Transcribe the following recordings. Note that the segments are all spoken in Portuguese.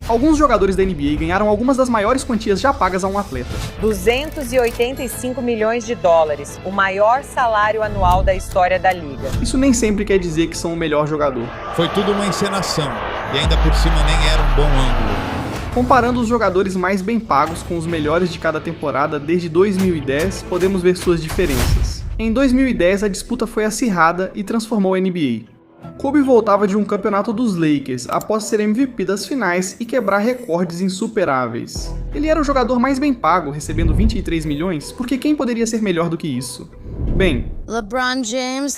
Alguns jogadores da NBA ganharam algumas das maiores quantias já pagas a um atleta. 285 milhões de dólares, o maior salário anual da história da liga. Isso nem sempre quer dizer que são o melhor jogador. Foi tudo uma encenação, e ainda por cima nem era um bom ângulo. Comparando os jogadores mais bem pagos com os melhores de cada temporada desde 2010, podemos ver suas diferenças. Em 2010, a disputa foi acirrada e transformou a NBA. Kobe voltava de um campeonato dos Lakers após ser MVP das finais e quebrar recordes insuperáveis. Ele era o jogador mais bem pago, recebendo 23 milhões, porque quem poderia ser melhor do que isso? Bem, LeBron James.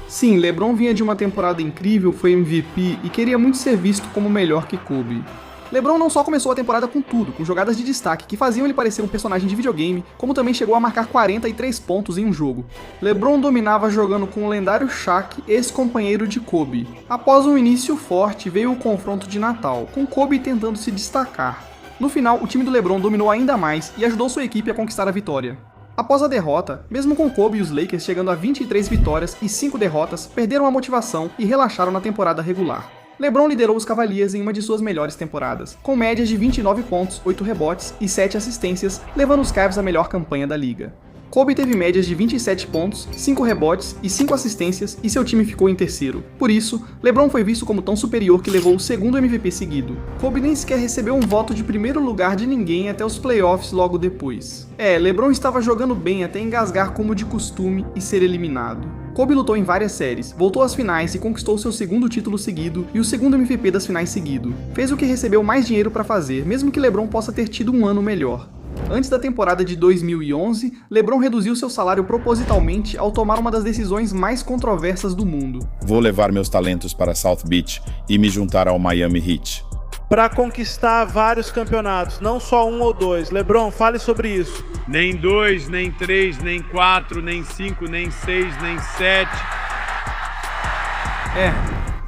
Sim, LeBron vinha de uma temporada incrível, foi MVP e queria muito ser visto como melhor que Kobe. LeBron não só começou a temporada com tudo, com jogadas de destaque que faziam ele parecer um personagem de videogame, como também chegou a marcar 43 pontos em um jogo. LeBron dominava jogando com o lendário Shaq, ex-companheiro de Kobe. Após um início forte, veio o confronto de Natal, com Kobe tentando se destacar. No final, o time do LeBron dominou ainda mais e ajudou sua equipe a conquistar a vitória. Após a derrota, mesmo com Kobe e os Lakers chegando a 23 vitórias e 5 derrotas, perderam a motivação e relaxaram na temporada regular. LeBron liderou os Cavaliers em uma de suas melhores temporadas, com médias de 29 pontos, 8 rebotes e 7 assistências, levando os Cavs à melhor campanha da liga. Kobe teve médias de 27 pontos, 5 rebotes e 5 assistências e seu time ficou em terceiro. Por isso, LeBron foi visto como tão superior que levou o segundo MVP seguido. Kobe nem sequer recebeu um voto de primeiro lugar de ninguém até os playoffs logo depois. LeBron estava jogando bem até engasgar como de costume e ser eliminado. Kobe lutou em várias séries, voltou às finais e conquistou seu segundo título seguido e o segundo MVP das finais seguido. Fez o que recebeu mais dinheiro para fazer, mesmo que LeBron possa ter tido um ano melhor. Antes da temporada de 2011, LeBron reduziu seu salário propositalmente ao tomar uma das decisões mais controversas do mundo. Vou levar meus talentos para South Beach e me juntar ao Miami Heat. Para conquistar vários campeonatos, não só um ou dois. LeBron, fale sobre isso. Nem 2, nem 3, nem 4, nem 5, nem 6, nem 7.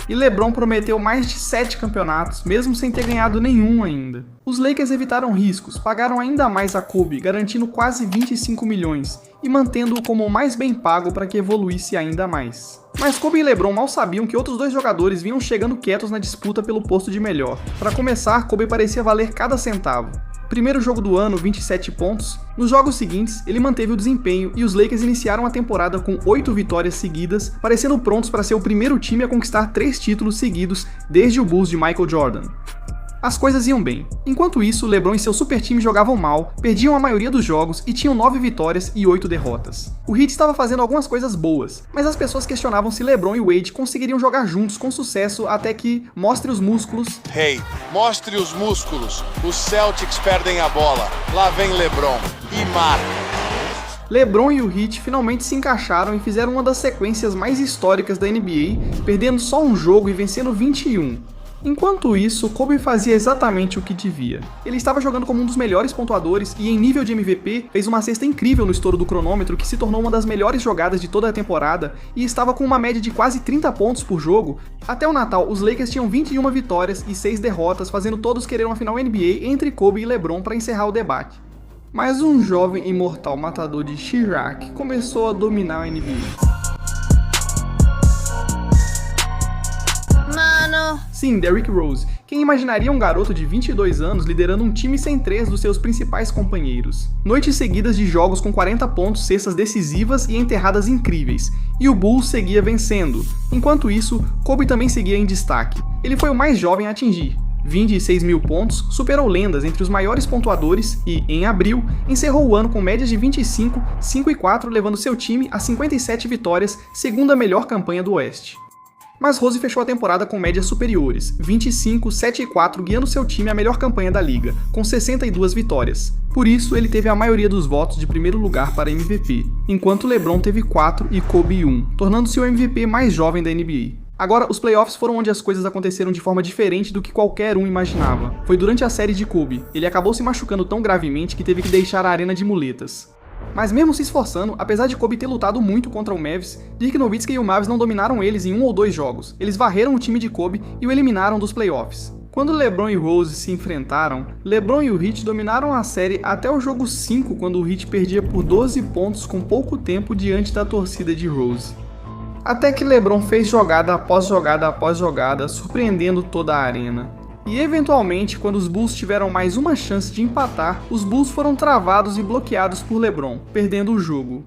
E LeBron prometeu mais de 7 campeonatos, mesmo sem ter ganhado nenhum ainda. Os Lakers evitaram riscos, pagaram ainda mais a Kobe, garantindo quase 25 milhões, e mantendo-o como o mais bem pago para que evoluísse ainda mais. Mas Kobe e LeBron mal sabiam que outros dois jogadores vinham chegando quietos na disputa pelo posto de melhor. Para começar, Kobe parecia valer cada centavo. Primeiro jogo do ano, 27 pontos. Nos jogos seguintes, ele manteve o desempenho e os Lakers iniciaram a temporada com 8 vitórias seguidas, parecendo prontos para ser o primeiro time a conquistar 3 títulos seguidos desde o Bulls de Michael Jordan. As coisas iam bem. Enquanto isso, LeBron e seu super time jogavam mal, perdiam a maioria dos jogos e tinham 9 vitórias e 8 derrotas. O Heat estava fazendo algumas coisas boas, mas as pessoas questionavam se LeBron e Wade conseguiriam jogar juntos com sucesso até que mostre os músculos. Mostre os músculos. Os Celtics perdem a bola. Lá vem LeBron e marca. LeBron e o Heat finalmente se encaixaram e fizeram uma das sequências mais históricas da NBA, perdendo só um jogo e vencendo 21. Enquanto isso, Kobe fazia exatamente o que devia. Ele estava jogando como um dos melhores pontuadores e, em nível de MVP, fez uma cesta incrível no estouro do cronômetro que se tornou uma das melhores jogadas de toda a temporada e estava com uma média de quase 30 pontos por jogo. Até o Natal, os Lakers tinham 21 vitórias e 6 derrotas, fazendo todos querer uma final NBA entre Kobe e LeBron para encerrar o debate. Mas um jovem imortal matador de Chirac começou a dominar a NBA. Sim, Derrick Rose. Quem imaginaria um garoto de 22 anos liderando um time sem 3 dos seus principais companheiros? Noites seguidas de jogos com 40 pontos, cestas decisivas e enterradas incríveis. E o Bulls seguia vencendo. Enquanto isso, Kobe também seguia em destaque. Ele foi o mais jovem a atingir 26 mil pontos, superou lendas entre os maiores pontuadores e, em abril, encerrou o ano com médias de 25, 5 e 4, levando seu time a 57 vitórias, segunda melhor campanha do Oeste. Mas Rose fechou a temporada com médias superiores, 25, 7 e 4, guiando seu time à melhor campanha da liga, com 62 vitórias. Por isso, ele teve a maioria dos votos de primeiro lugar para MVP, enquanto LeBron teve 4 e Kobe 1, tornando-se o MVP mais jovem da NBA. Agora, os playoffs foram onde as coisas aconteceram de forma diferente do que qualquer um imaginava. Foi durante a série de Kobe. Ele acabou se machucando tão gravemente que teve que deixar a arena de muletas. Mas mesmo se esforçando, apesar de Kobe ter lutado muito contra o Mavs, Dirk Nowitzki e o Mavs não dominaram eles em 1 ou 2 jogos. Eles varreram o time de Kobe e o eliminaram dos playoffs. Quando LeBron e Rose se enfrentaram, LeBron e o Heat dominaram a série até o jogo 5, quando o Heat perdia por 12 pontos com pouco tempo diante da torcida de Rose. Até que LeBron fez jogada após jogada após jogada, surpreendendo toda a arena. E eventualmente, quando os Bulls tiveram mais uma chance de empatar, os Bulls foram travados e bloqueados por LeBron, perdendo o jogo.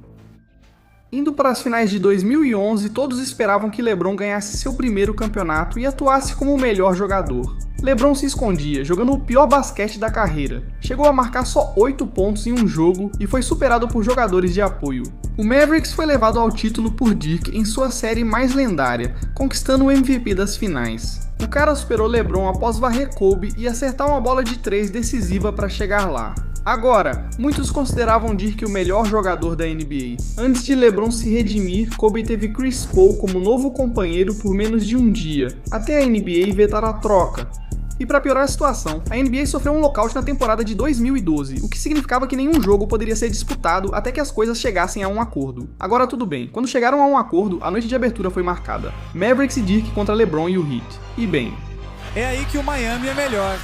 Indo para as finais de 2011, todos esperavam que LeBron ganhasse seu primeiro campeonato e atuasse como o melhor jogador. LeBron se escondia, jogando o pior basquete da carreira. Chegou a marcar só 8 pontos em um jogo e foi superado por jogadores de apoio. O Mavericks foi levado ao título por Dirk em sua série mais lendária, conquistando o MVP das finais. O cara superou LeBron após varrer Kobe e acertar uma bola de 3 decisiva para chegar lá. Agora, muitos consideravam Dirk o melhor jogador da NBA. Antes de LeBron se redimir, Kobe teve Chris Paul como novo companheiro por menos de um dia, até a NBA vetar a troca. E para piorar a situação, a NBA sofreu um lockout na temporada de 2012, o que significava que nenhum jogo poderia ser disputado até que as coisas chegassem a um acordo. Agora tudo bem, quando chegaram a um acordo, a noite de abertura foi marcada. Mavericks e Dirk contra LeBron e o Heat. E bem... é aí que o Miami é melhor.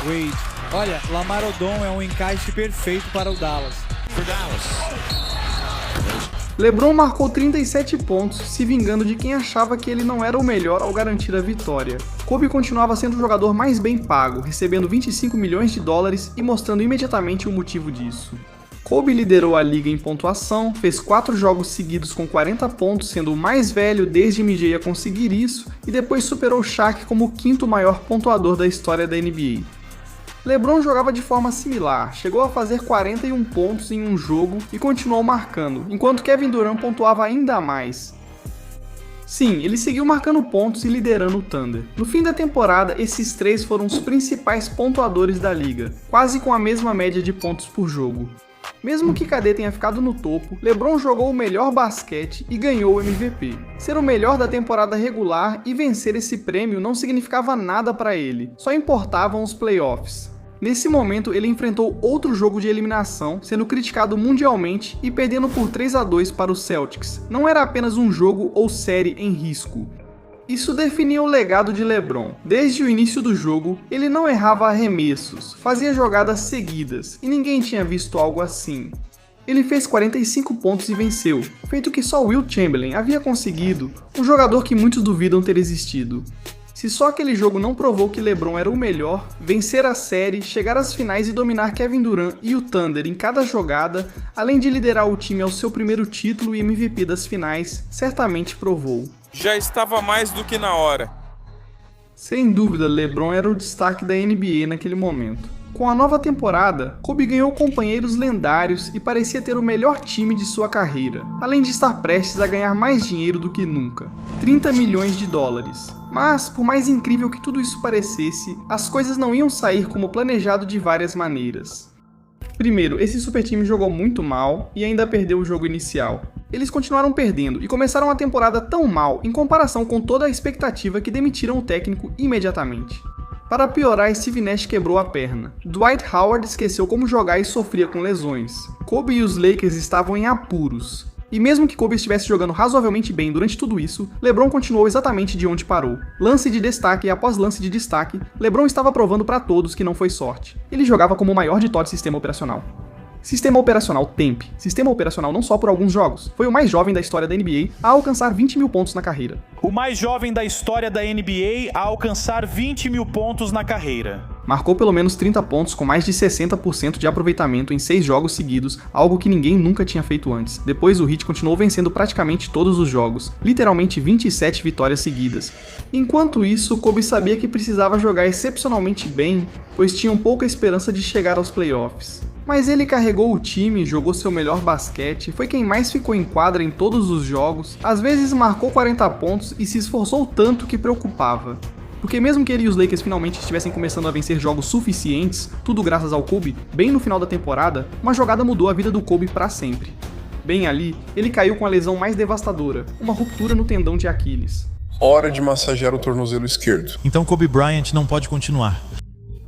Wade, olha, Lamar Odom é um encaixe perfeito para o Dallas. LeBron marcou 37 pontos, se vingando de quem achava que ele não era o melhor ao garantir a vitória. Kobe continuava sendo o jogador mais bem pago, recebendo 25 milhões de dólares e mostrando imediatamente o motivo disso. Kobe liderou a liga em pontuação, fez 4 jogos seguidos com 40 pontos, sendo o mais velho desde MJ a conseguir isso, e depois superou Shaq como o 5º maior pontuador da história da NBA. LeBron jogava de forma similar, chegou a fazer 41 pontos em um jogo e continuou marcando, enquanto Kevin Durant pontuava ainda mais. Sim, ele seguiu marcando pontos e liderando o Thunder. No fim da temporada, esses 3 foram os principais pontuadores da liga, quase com a mesma média de pontos por jogo. Mesmo que KD tenha ficado no topo, LeBron jogou o melhor basquete e ganhou o MVP. Ser o melhor da temporada regular e vencer esse prêmio não significava nada para ele, só importavam os playoffs. Nesse momento, ele enfrentou outro jogo de eliminação, sendo criticado mundialmente e perdendo por 3-2 para os Celtics. Não era apenas um jogo ou série em risco. Isso definia o legado de LeBron. Desde o início do jogo, ele não errava arremessos, fazia jogadas seguidas, e ninguém tinha visto algo assim. Ele fez 45 pontos e venceu, feito que só Will Chamberlain havia conseguido, um jogador que muitos duvidam ter existido. Se só aquele jogo não provou que LeBron era o melhor, vencer a série, chegar às finais e dominar Kevin Durant e o Thunder em cada jogada, além de liderar o time ao seu primeiro título e MVP das finais, certamente provou. Já estava mais do que na hora. Sem dúvida, LeBron era o destaque da NBA naquele momento. Com a nova temporada, Kobe ganhou companheiros lendários e parecia ter o melhor time de sua carreira, além de estar prestes a ganhar mais dinheiro do que nunca, 30 milhões de dólares. Mas, por mais incrível que tudo isso parecesse, as coisas não iam sair como planejado de várias maneiras. Primeiro, esse super time jogou muito mal e ainda perdeu o jogo inicial. Eles continuaram perdendo e começaram a temporada tão mal em comparação com toda a expectativa que demitiram o técnico imediatamente. Para piorar, Steve Nash quebrou a perna. Dwight Howard esqueceu como jogar e sofria com lesões. Kobe e os Lakers estavam em apuros. E mesmo que Kobe estivesse jogando razoavelmente bem durante tudo isso, LeBron continuou exatamente de onde parou. Lance de destaque após lance de destaque, LeBron estava provando para todos que não foi sorte. Ele jogava como o maior de todo sistema operacional. Sistema operacional TEMP. Sistema operacional não só por alguns jogos. Foi o mais jovem da história da NBA a alcançar 20 mil pontos na carreira. O mais jovem da história da NBA a alcançar 20 mil pontos na carreira. Marcou pelo menos 30 pontos com mais de 60% de aproveitamento em 6 jogos seguidos, algo que ninguém nunca tinha feito antes. Depois o Heat continuou vencendo praticamente todos os jogos, literalmente 27 vitórias seguidas. Enquanto isso, Kobe sabia que precisava jogar excepcionalmente bem, pois tinham pouca esperança de chegar aos playoffs. Mas ele carregou o time, jogou seu melhor basquete, foi quem mais ficou em quadra em todos os jogos, às vezes marcou 40 pontos e se esforçou tanto que preocupava. Porque mesmo que ele e os Lakers finalmente estivessem começando a vencer jogos suficientes, tudo graças ao Kobe, bem no final da temporada, uma jogada mudou a vida do Kobe para sempre. Bem ali, ele caiu com a lesão mais devastadora, uma ruptura no tendão de Aquiles. Hora de massagear o tornozelo esquerdo. Então Kobe Bryant não pode continuar.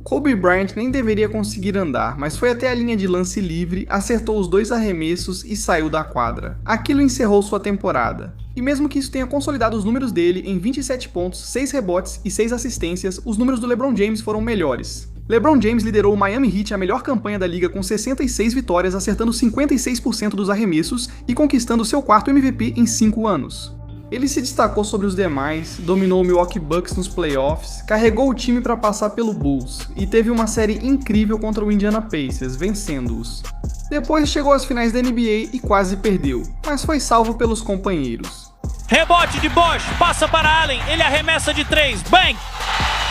Kobe Bryant nem deveria conseguir andar, mas foi até a linha de lance livre, acertou os 2 arremessos e saiu da quadra. Aquilo encerrou sua temporada. E mesmo que isso tenha consolidado os números dele em 27 pontos, 6 rebotes e 6 assistências, os números do LeBron James foram melhores. LeBron James liderou o Miami Heat a melhor campanha da liga com 66 vitórias, acertando 56% dos arremessos e conquistando seu 4º MVP em 5 anos. Ele se destacou sobre os demais, dominou o Milwaukee Bucks nos playoffs, carregou o time para passar pelo Bulls e teve uma série incrível contra o Indiana Pacers, vencendo-os. Depois chegou às finais da NBA e quase perdeu, mas foi salvo pelos companheiros. Rebote de Bosh, passa para Allen, ele arremessa de 3, bang!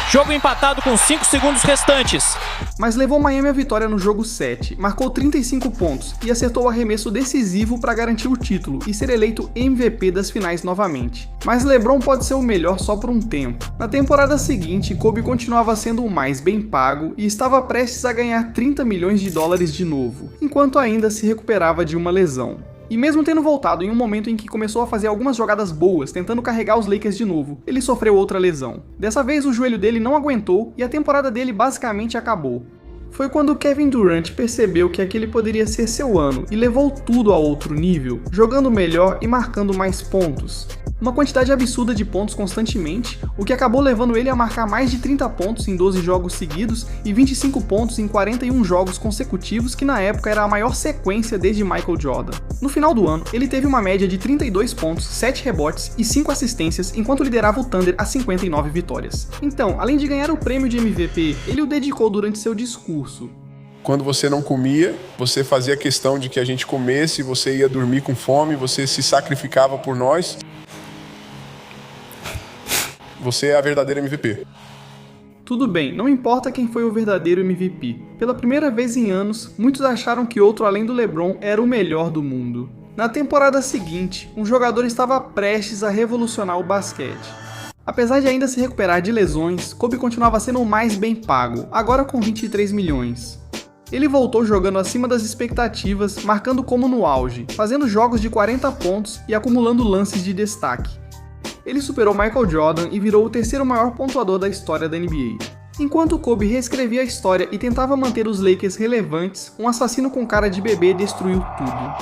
Jogo empatado com 5 segundos restantes. Mas levou Miami à vitória no jogo 7, marcou 35 pontos e acertou o arremesso decisivo para garantir o título e ser eleito MVP das finais novamente. Mas LeBron pode ser o melhor só por um tempo. Na temporada seguinte, Kobe continuava sendo o mais bem pago e estava prestes a ganhar 30 milhões de dólares de novo, enquanto ainda se recuperava de uma lesão. E mesmo tendo voltado em um momento em que começou a fazer algumas jogadas boas, tentando carregar os Lakers de novo, ele sofreu outra lesão. Dessa vez o joelho dele não aguentou e a temporada dele basicamente acabou. Foi quando Kevin Durant percebeu que aquele poderia ser seu ano e levou tudo a outro nível, jogando melhor e marcando mais pontos. Uma quantidade absurda de pontos constantemente, o que acabou levando ele a marcar mais de 30 pontos em 12 jogos seguidos e 25 pontos em 41 jogos consecutivos, que na época era a maior sequência desde Michael Jordan. No final do ano, ele teve uma média de 32 pontos, 7 rebotes e 5 assistências, enquanto liderava o Thunder a 59 vitórias. Então, além de ganhar o prêmio de MVP, ele o dedicou durante seu discurso. Quando você não comia, você fazia questão de que a gente comesse, você ia dormir com fome, você se sacrificava por nós. Você é a verdadeira MVP. Tudo bem, não importa quem foi o verdadeiro MVP. Pela primeira vez em anos, muitos acharam que outro além do LeBron era o melhor do mundo. Na temporada seguinte, um jogador estava prestes a revolucionar o basquete. Apesar de ainda se recuperar de lesões, Kobe continuava sendo o mais bem pago, agora com 23 milhões. Ele voltou jogando acima das expectativas, marcando como no auge, fazendo jogos de 40 pontos e acumulando lances de destaque. Ele superou Michael Jordan e virou o terceiro maior pontuador da história da NBA. Enquanto Kobe reescrevia a história e tentava manter os Lakers relevantes, um assassino com cara de bebê destruiu tudo.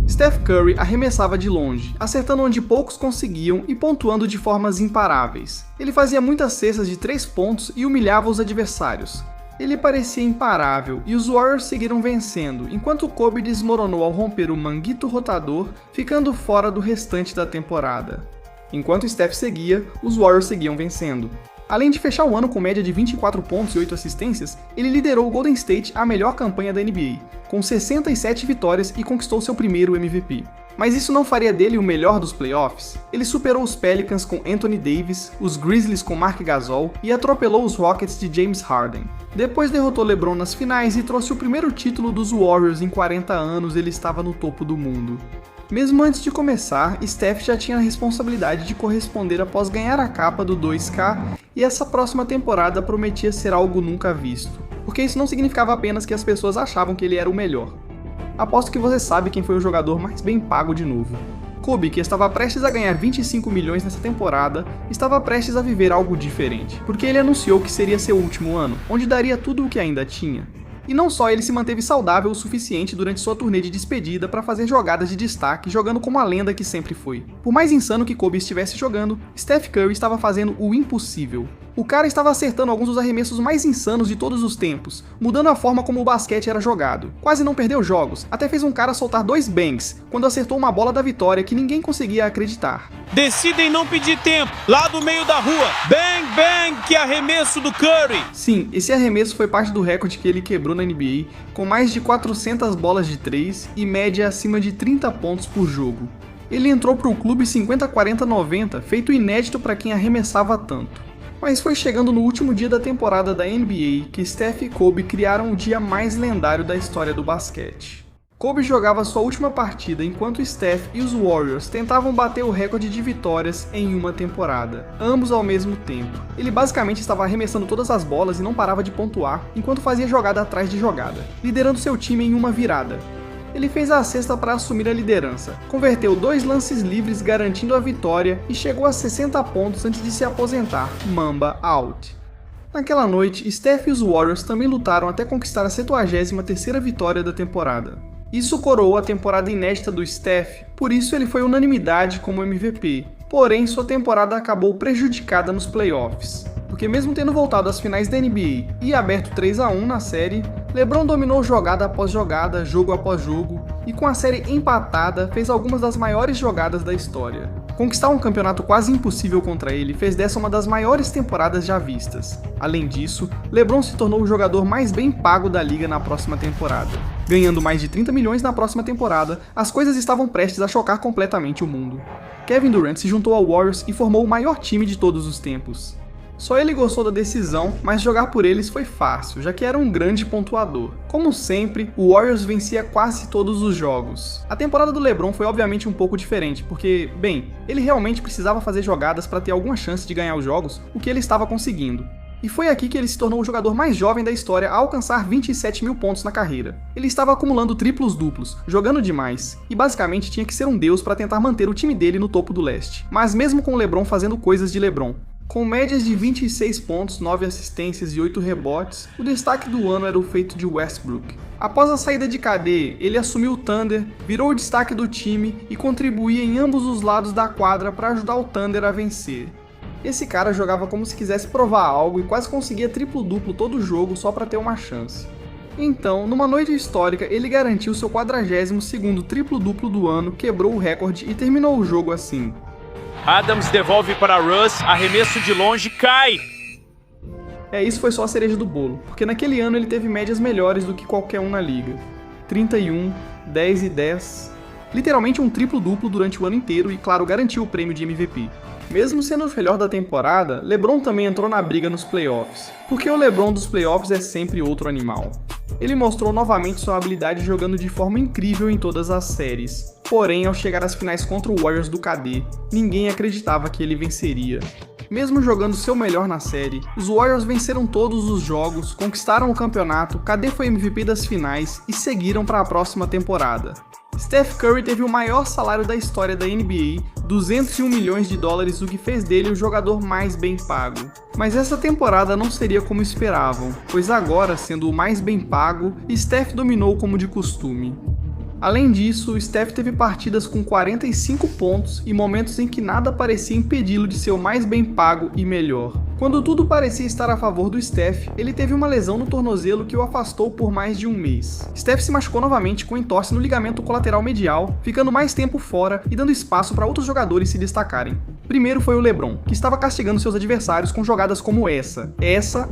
Steph Curry arremessava de longe, acertando onde poucos conseguiam e pontuando de formas imparáveis. Ele fazia muitas cestas de 3 pontos e humilhava os adversários. Ele parecia imparável e os Warriors seguiram vencendo, enquanto Kobe desmoronou ao romper o manguito rotador, ficando fora do restante da temporada. Enquanto Steph seguia, os Warriors seguiam vencendo. Além de fechar o ano com média de 24 pontos e 8 assistências, ele liderou o Golden State à melhor campanha da NBA, com 67 vitórias e conquistou seu primeiro MVP. Mas isso não faria dele o melhor dos playoffs? Ele superou os Pelicans com Anthony Davis, os Grizzlies com Marc Gasol e atropelou os Rockets de James Harden. Depois derrotou LeBron nas finais e trouxe o primeiro título dos Warriors em 40 anos, ele estava no topo do mundo. Mesmo antes de começar, Steph já tinha a responsabilidade de corresponder após ganhar a capa do 2K, e essa próxima temporada prometia ser algo nunca visto, porque isso não significava apenas que as pessoas achavam que ele era o melhor. Aposto que você sabe quem foi o jogador mais bem pago de novo. Kobe, que estava prestes a ganhar 25 milhões nessa temporada, estava prestes a viver algo diferente, porque ele anunciou que seria seu último ano, onde daria tudo o que ainda tinha. E não só ele se manteve saudável o suficiente durante sua turnê de despedida para fazer jogadas de destaque, jogando como a lenda que sempre foi. Por mais insano que Kobe estivesse jogando, Steph Curry estava fazendo o impossível. O cara estava acertando alguns dos arremessos mais insanos de todos os tempos, mudando a forma como o basquete era jogado. Quase não perdeu jogos, até fez um cara soltar 2 bangs, quando acertou uma bola da vitória que ninguém conseguia acreditar. Decidem não pedir tempo, lá do meio da rua, bang bang, que arremesso do Curry! Sim, esse arremesso foi parte do recorde que ele quebrou na NBA, com mais de 400 bolas de 3 e média acima de 30 pontos por jogo. Ele entrou para o clube 50-40-90, feito inédito para quem arremessava tanto. Mas foi chegando no último dia da temporada da NBA que Steph e Kobe criaram o dia mais lendário da história do basquete. Kobe jogava sua última partida enquanto Steph e os Warriors tentavam bater o recorde de vitórias em uma temporada, ambos ao mesmo tempo. Ele basicamente estava arremessando todas as bolas e não parava de pontuar, enquanto fazia jogada atrás de jogada, liderando seu time em uma virada. Ele fez a cesta para assumir a liderança, converteu 2 lances livres garantindo a vitória e chegou a 60 pontos antes de se aposentar, Mamba out. Naquela noite, Steph e os Warriors também lutaram até conquistar a 73ª vitória da temporada. Isso coroou a temporada inédita do Steph, por isso ele foi unanimidade como MVP, porém sua temporada acabou prejudicada nos playoffs. Porque mesmo tendo voltado às finais da NBA e aberto 3-1 na série, LeBron dominou jogada após jogada, jogo após jogo, e com a série empatada, fez algumas das maiores jogadas da história. Conquistar um campeonato quase impossível contra ele fez dessa uma das maiores temporadas já vistas. Além disso, LeBron se tornou o jogador mais bem pago da liga na próxima temporada. Ganhando mais de 30 milhões na próxima temporada, as coisas estavam prestes a chocar completamente o mundo. Kevin Durant se juntou ao Warriors e formou o maior time de todos os tempos. Só ele gostou da decisão, mas jogar por eles foi fácil, já que era um grande pontuador. Como sempre, o Warriors vencia quase todos os jogos. A temporada do LeBron foi obviamente um pouco diferente, porque, bem, ele realmente precisava fazer jogadas para ter alguma chance de ganhar os jogos, o que ele estava conseguindo. E foi aqui que ele se tornou o jogador mais jovem da história a alcançar 27 mil pontos na carreira. Ele estava acumulando triplos-duplos, jogando demais, e basicamente tinha que ser um deus para tentar manter o time dele no topo do leste. Mas mesmo com o LeBron fazendo coisas de LeBron, com médias de 26 pontos, 9 assistências e 8 rebotes, o destaque do ano era o feito de Westbrook. Após a saída de KD, ele assumiu o Thunder, virou o destaque do time e contribuía em ambos os lados da quadra para ajudar o Thunder a vencer. Esse cara jogava como se quisesse provar algo e quase conseguia triplo-duplo todo jogo só para ter uma chance. Então, numa noite histórica, ele garantiu seu 42º triplo-duplo do ano, quebrou o recorde e terminou o jogo assim. Adams devolve para Russ, arremesso de longe, cai! Isso foi só a cereja do bolo, porque naquele ano ele teve médias melhores do que qualquer um na liga. 31, 10 e 10, literalmente um triplo-duplo durante o ano inteiro e, claro, garantiu o prêmio de MVP. Mesmo sendo o melhor da temporada, LeBron também entrou na briga nos playoffs, porque o LeBron dos playoffs é sempre outro animal. Ele mostrou novamente sua habilidade jogando de forma incrível em todas as séries, porém ao chegar às finais contra o Warriors do KD, ninguém acreditava que ele venceria. Mesmo jogando seu melhor na série, os Warriors venceram todos os jogos, conquistaram o campeonato, KD foi MVP das finais e seguiram para a próxima temporada. Steph Curry teve o maior salário da história da NBA, 201 milhões de dólares, o que fez dele o jogador mais bem pago. Mas essa temporada não seria como esperavam, pois agora, sendo o mais bem pago, Steph dominou como de costume. Além disso, Steph teve partidas com 45 pontos e momentos em que nada parecia impedi-lo de ser o mais bem pago e melhor. Quando tudo parecia estar a favor do Steph, ele teve uma lesão no tornozelo que o afastou por mais de um mês. Steph se machucou novamente com entorse no ligamento colateral medial, ficando mais tempo fora e dando espaço para outros jogadores se destacarem. Primeiro foi o LeBron, que estava castigando seus adversários com jogadas como essa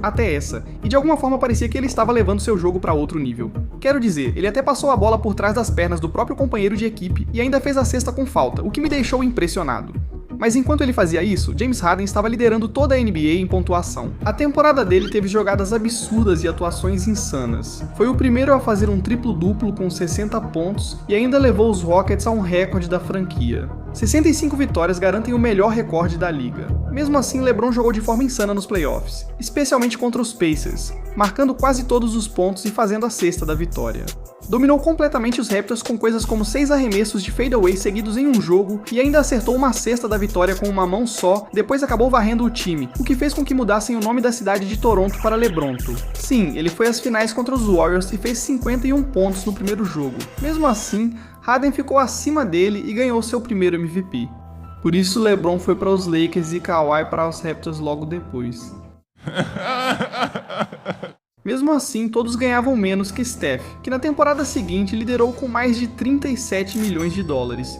até essa, e de alguma forma parecia que ele estava levando seu jogo para outro nível. Quero dizer, ele até passou a bola por trás das pernas do próprio companheiro de equipe e ainda fez a cesta com falta, o que me deixou impressionado. Mas enquanto ele fazia isso, James Harden estava liderando toda a NBA em pontuação. A temporada dele teve jogadas absurdas e atuações insanas. Foi o primeiro a fazer um triplo-duplo com 60 pontos e ainda levou os Rockets a um recorde da franquia. 65 vitórias garantem o melhor recorde da liga. Mesmo assim, LeBron jogou de forma insana nos playoffs, especialmente contra os Pacers, marcando quase todos os pontos e fazendo a cesta da vitória. Dominou completamente os Raptors com coisas como 6 arremessos de fadeaway seguidos em um jogo e ainda acertou uma cesta da vitória com uma mão só, depois acabou varrendo o time, o que fez com que mudassem o nome da cidade de Toronto para Lebronto. Sim, ele foi às finais contra os Warriors e fez 51 pontos no primeiro jogo. Mesmo assim, Harden ficou acima dele e ganhou seu primeiro MVP. Por isso LeBron foi para os Lakers e Kawhi para os Raptors logo depois. Mesmo assim, todos ganhavam menos que Steph, que na temporada seguinte liderou com mais de 37 milhões de dólares.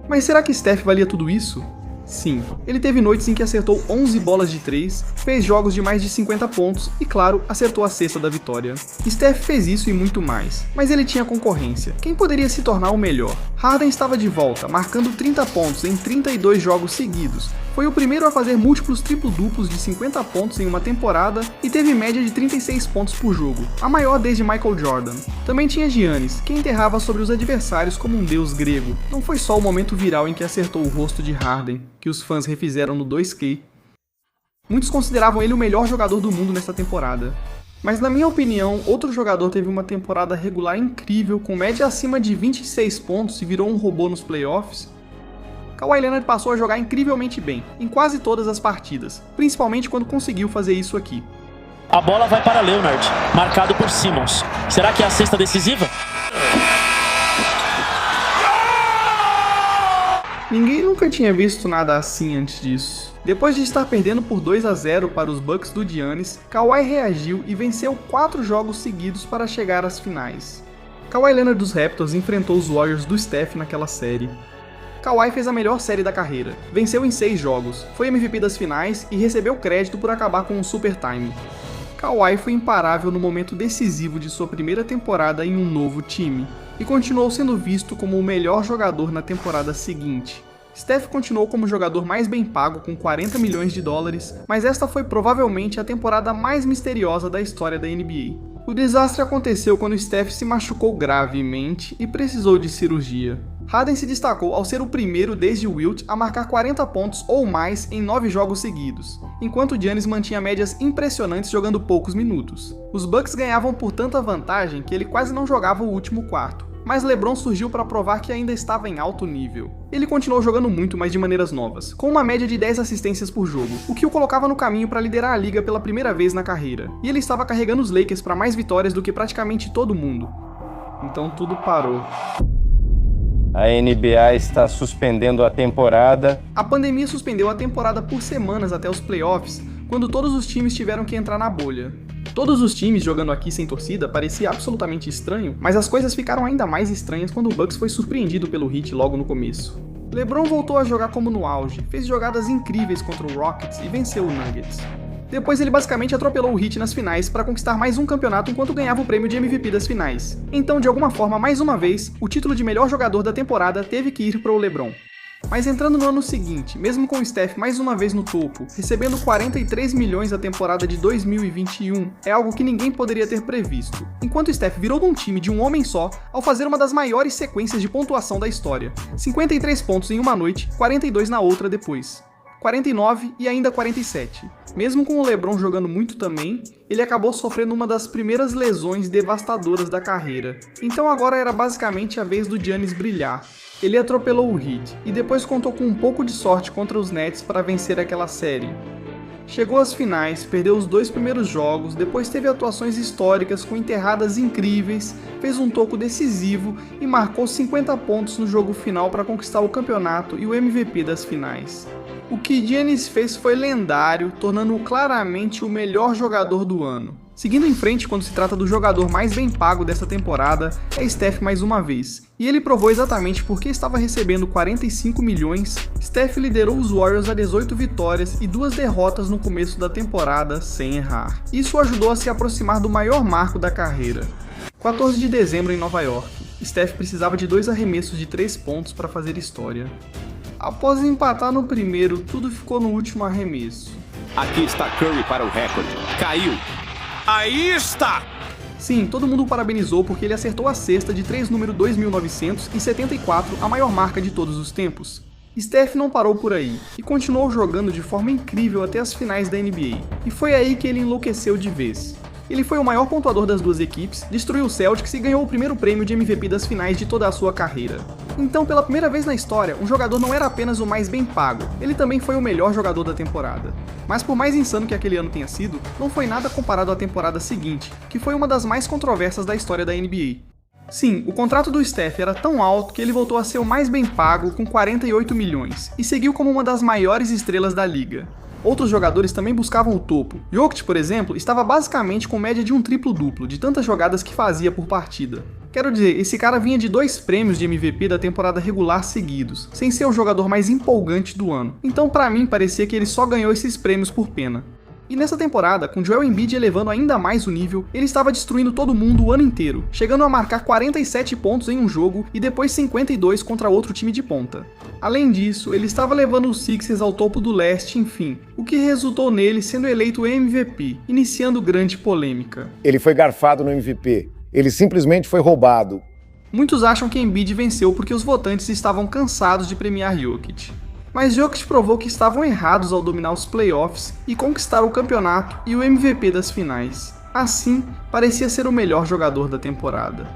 Mas será que Steph valia tudo isso? Sim, ele teve noites em que acertou 11 bolas de 3, fez jogos de mais de 50 pontos e, claro, acertou a cesta da vitória. Steph fez isso e muito mais, mas ele tinha concorrência. Quem poderia se tornar o melhor? Harden estava de volta, marcando 30 pontos em 32 jogos seguidos. Foi o primeiro a fazer múltiplos triplo-duplos de 50 pontos em uma temporada e teve média de 36 pontos por jogo, a maior desde Michael Jordan. Também tinha Giannis, que enterrava sobre os adversários como um deus grego. Não foi só o momento viral em que acertou o rosto de Harden, que os fãs refizeram no 2K. Muitos consideravam ele o melhor jogador do mundo nesta temporada. Mas na minha opinião, outro jogador teve uma temporada regular incrível, com média acima de 26 pontos e virou um robô nos playoffs. Kawhi Leonard passou a jogar incrivelmente bem, em quase todas as partidas, principalmente quando conseguiu fazer isso aqui. A bola vai para Leonard, marcado por Simmons. Será que é a cesta decisiva? Ninguém nunca tinha visto nada assim antes disso. Depois de estar perdendo por 2-0 para os Bucks do Giannis, Kawhi reagiu e venceu 4 jogos seguidos para chegar às finais. Kawhi Leonard dos Raptors enfrentou os Warriors do Steph naquela série. Kawhi fez a melhor série da carreira, venceu em 6 jogos, foi MVP das finais e recebeu crédito por acabar com um super time. Kawhi foi imparável no momento decisivo de sua primeira temporada em um novo time, e continuou sendo visto como o melhor jogador na temporada seguinte. Steph continuou como o jogador mais bem pago com 40 milhões de dólares, mas esta foi provavelmente a temporada mais misteriosa da história da NBA. O desastre aconteceu quando Steph se machucou gravemente e precisou de cirurgia. Harden se destacou ao ser o primeiro desde Wilt a marcar 40 pontos ou mais em 9 jogos seguidos, enquanto Giannis mantinha médias impressionantes jogando poucos minutos. Os Bucks ganhavam por tanta vantagem que ele quase não jogava o último quarto, mas LeBron surgiu para provar que ainda estava em alto nível. Ele continuou jogando muito, mas de maneiras novas, com uma média de 10 assistências por jogo, o que o colocava no caminho para liderar a liga pela primeira vez na carreira, e ele estava carregando os Lakers para mais vitórias do que praticamente todo mundo. Então tudo parou. A NBA está suspendendo a temporada. A pandemia suspendeu a temporada por semanas até os playoffs, quando todos os times tiveram que entrar na bolha. Todos os times jogando aqui sem torcida parecia absolutamente estranho, mas as coisas ficaram ainda mais estranhas quando o Bucks foi surpreendido pelo Heat logo no começo. LeBron voltou a jogar como no auge, fez jogadas incríveis contra o Rockets e venceu o Nuggets. Depois ele basicamente atropelou o Heat nas finais para conquistar mais um campeonato enquanto ganhava o prêmio de MVP das finais. Então, de alguma forma, mais uma vez, o título de melhor jogador da temporada teve que ir para o LeBron. Mas entrando no ano seguinte, mesmo com o Steph mais uma vez no topo, recebendo 43 milhões a temporada de 2021, é algo que ninguém poderia ter previsto. Enquanto o Steph virou de um time de um homem só ao fazer uma das maiores sequências de pontuação da história. 53 pontos em uma noite, 42 na outra depois. 49 e ainda 47. Mesmo com o LeBron jogando muito também, ele acabou sofrendo uma das primeiras lesões devastadoras da carreira. Então agora era basicamente a vez do Giannis brilhar. Ele atropelou o Heat e depois contou com um pouco de sorte contra os Nets para vencer aquela série. Chegou às finais, perdeu os 2 primeiros jogos, depois teve atuações históricas com enterradas incríveis, fez um toco decisivo e marcou 50 pontos no jogo final para conquistar o campeonato e o MVP das finais. O que Giannis fez foi lendário, tornando-o claramente o melhor jogador do ano. Seguindo em frente quando se trata do jogador mais bem pago dessa temporada, é Steph mais uma vez. E ele provou exatamente porque estava recebendo 45 milhões, Steph liderou os Warriors a 18 vitórias e 2 derrotas no começo da temporada sem errar. Isso ajudou a se aproximar do maior marco da carreira. 14 de dezembro em Nova York, Steph precisava de 2 arremessos de 3 pontos para fazer história. Após empatar no primeiro, tudo ficou no último arremesso. Aqui está Curry para o recorde. Caiu. Aí está! Sim, todo mundo o parabenizou porque ele acertou a cesta de 3 número 2.974, a maior marca de todos os tempos. Steph não parou por aí, e continuou jogando de forma incrível até as finais da NBA, e foi aí que ele enlouqueceu de vez. Ele foi o maior pontuador das duas equipes, destruiu o Celtics e ganhou o primeiro prêmio de MVP das finais de toda a sua carreira. Então, pela primeira vez na história, um jogador não era apenas o mais bem pago, ele também foi o melhor jogador da temporada. Mas por mais insano que aquele ano tenha sido, não foi nada comparado à temporada seguinte, que foi uma das mais controversas da história da NBA. Sim, o contrato do Steph era tão alto que ele voltou a ser o mais bem pago com 48 milhões, e seguiu como uma das maiores estrelas da liga. Outros jogadores também buscavam o topo. Jokic, por exemplo, estava basicamente com média de um triplo-duplo, de tantas jogadas que fazia por partida. Quero dizer, esse cara vinha de 2 prêmios de MVP da temporada regular seguidos, sem ser o jogador mais empolgante do ano. Então pra mim parecia que ele só ganhou esses prêmios por pena. E nessa temporada, com Joel Embiid elevando ainda mais o nível, ele estava destruindo todo mundo o ano inteiro, chegando a marcar 47 pontos em um jogo e depois 52 contra outro time de ponta. Além disso, ele estava levando os Sixers ao topo do leste, enfim, o que resultou nele sendo eleito MVP, iniciando grande polêmica. Ele foi garfado no MVP, ele simplesmente foi roubado. Muitos acham que Embiid venceu porque os votantes estavam cansados de premiar Jokic. Mas Jokic provou que estavam errados ao dominar os playoffs e conquistar o campeonato e o MVP das finais. Assim, parecia ser o melhor jogador da temporada.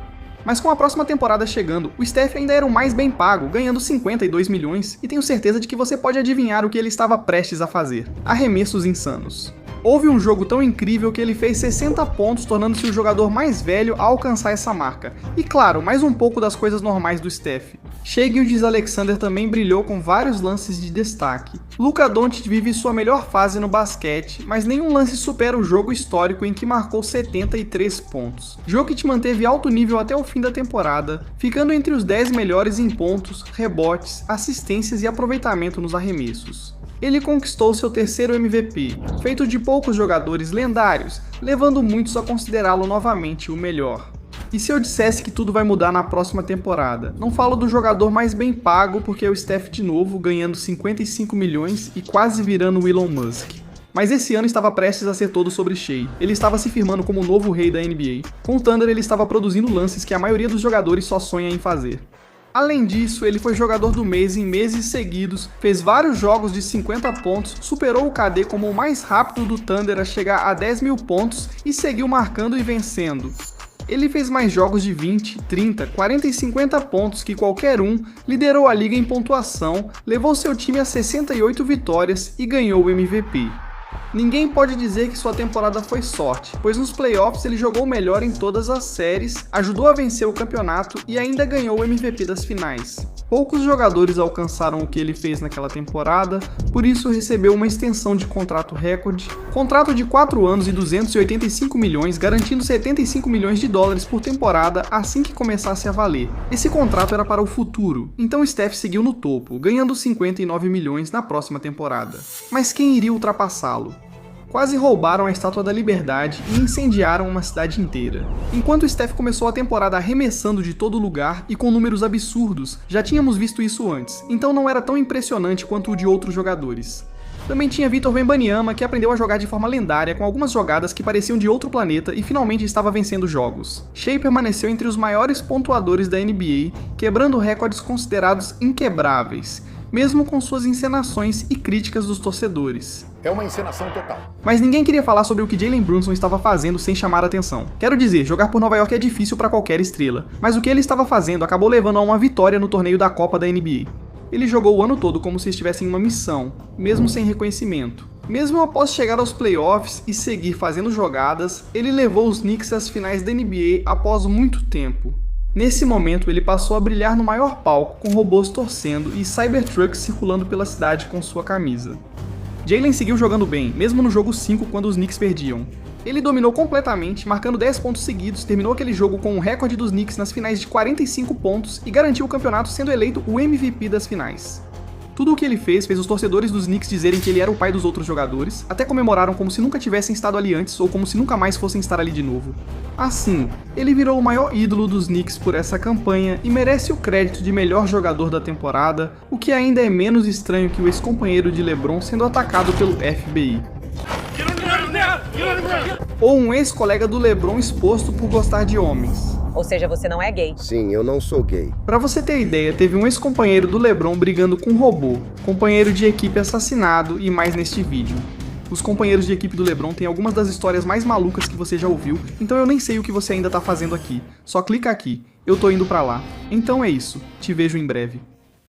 Mas com a próxima temporada chegando, o Steph ainda era o mais bem pago, ganhando 52 milhões, e tenho certeza de que você pode adivinhar o que ele estava prestes a fazer. Arremessos insanos. Houve um jogo tão incrível que ele fez 60 pontos, tornando-se o jogador mais velho a alcançar essa marca. E claro, mais um pouco das coisas normais do Steph. Shai Gilgeous-Alexander também brilhou com vários lances de destaque. Luka Doncic vive sua melhor fase no basquete, mas nenhum lance supera o jogo histórico em que marcou 73 pontos. Jokic manteve alto nível até o fim da temporada, ficando entre os 10 melhores em pontos, rebotes, assistências e aproveitamento nos arremessos. Ele conquistou seu terceiro MVP, feito de poucos jogadores lendários, levando muitos a considerá-lo novamente o melhor. E se eu dissesse que tudo vai mudar na próxima temporada? Não falo do jogador mais bem pago, porque é o Steph de novo, ganhando 55 milhões e quase virando o Elon Musk. Mas esse ano estava prestes a ser todo sobre Shai. Ele estava se firmando como o novo rei da NBA. Com o Thunder ele estava produzindo lances que a maioria dos jogadores só sonha em fazer. Além disso, ele foi jogador do mês em meses seguidos, fez vários jogos de 50 pontos, superou o KD como o mais rápido do Thunder a chegar a 10 mil pontos e seguiu marcando e vencendo. Ele fez mais jogos de 20, 30, 40 e 50 pontos que qualquer um, liderou a liga em pontuação, levou seu time a 68 vitórias e ganhou o MVP. Ninguém pode dizer que sua temporada foi sorte, pois nos playoffs ele jogou melhor em todas as séries, ajudou a vencer o campeonato e ainda ganhou o MVP das finais. Poucos jogadores alcançaram o que ele fez naquela temporada, por isso recebeu uma extensão de contrato recorde, contrato de 4 anos e 285 milhões, garantindo 75 milhões de dólares por temporada assim que começasse a valer. Esse contrato era para o futuro, então Steph seguiu no topo, ganhando 59 milhões na próxima temporada. Mas quem iria ultrapassá-lo? Quase roubaram a Estátua da Liberdade e incendiaram uma cidade inteira. Enquanto Steph começou a temporada arremessando de todo lugar e com números absurdos, já tínhamos visto isso antes, então não era tão impressionante quanto o de outros jogadores. Também tinha Victor Wembanyama, que aprendeu a jogar de forma lendária com algumas jogadas que pareciam de outro planeta e finalmente estava vencendo jogos. Shai permaneceu entre os maiores pontuadores da NBA, quebrando recordes considerados inquebráveis, mesmo com suas encenações e críticas dos torcedores. É uma encenação total. Mas ninguém queria falar sobre o que Jalen Brunson estava fazendo sem chamar a atenção. Quero dizer, jogar por Nova York é difícil para qualquer estrela, mas o que ele estava fazendo acabou levando a uma vitória no torneio da Copa da NBA. Ele jogou o ano todo como se estivesse em uma missão, mesmo sem reconhecimento. Mesmo após chegar aos playoffs e seguir fazendo jogadas, ele levou os Knicks às finais da NBA após muito tempo. Nesse momento, ele passou a brilhar no maior palco, com robôs torcendo e Cybertrucks circulando pela cidade com sua camisa. Jalen seguiu jogando bem, mesmo no jogo 5 quando os Knicks perdiam. Ele dominou completamente, marcando 10 pontos seguidos, terminou aquele jogo com o recorde dos Knicks nas finais de 45 pontos e garantiu o campeonato sendo eleito o MVP das finais. Tudo o que ele fez os torcedores dos Knicks dizerem que ele era o pai dos outros jogadores, até comemoraram como se nunca tivessem estado ali antes ou como se nunca mais fossem estar ali de novo. Assim, ele virou o maior ídolo dos Knicks por essa campanha e merece o crédito de melhor jogador da temporada, o que ainda é menos estranho que o ex-companheiro de LeBron sendo atacado pelo FBI. Ou um ex-colega do LeBron exposto por gostar de homens. Ou seja, você não é gay. Sim, eu não sou gay. Pra você ter ideia, teve um ex-companheiro do LeBron brigando com um robô, companheiro de equipe assassinado e mais neste vídeo. Os companheiros de equipe do LeBron têm algumas das histórias mais malucas que você já ouviu, então eu nem sei o que você ainda tá fazendo aqui. Só clica aqui, eu tô indo pra lá. Então é isso, te vejo em breve.